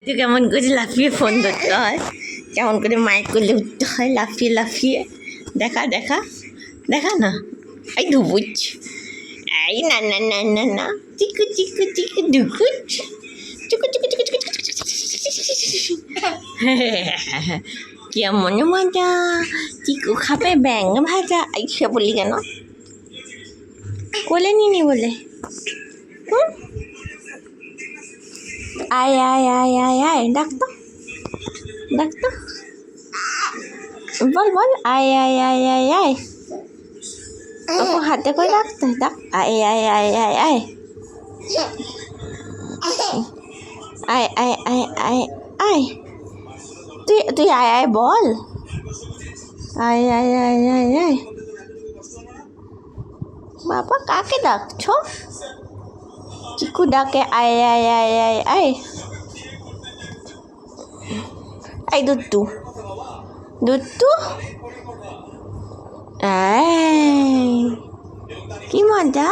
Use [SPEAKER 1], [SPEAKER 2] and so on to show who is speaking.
[SPEAKER 1] তুই কেমন করে লাফিয়ে ফোন ধরতে হয়, কেমন করে মাইক করলে উঠতে হয় লাফিয়ে লাফিয়ে। দেখা দেখা দেখা না, এই ধুবুচ, এই না না না না না, চিকু চিকু চিকু ধুকুচ, চুকু চুকু চুকু চুকু চুকু চুকু চুকু। কেমন মজা, চিকু খাবে ব্যাঙ ভাজা। সে বলি কেন কোলে নিনি বলে? হুম, আয় আয় আয় আয় আয়, ডাকতো ডাকতো, বল বল, আয় আয় আয় আয় আয়। ওকে হাতে করে ডাকতে ডাক, আয় আয় আয় আয় আয় আয় আয় আয় আয় আয়। তুই তুই আয় আয় বল, আয় আয় আয় আয় আয়। বাবা কাকে ডাকছো? চিকু ডাকে আয় আয় আয় আয় আয়। এই দুট্টু দুট্টু, এই কি মজা।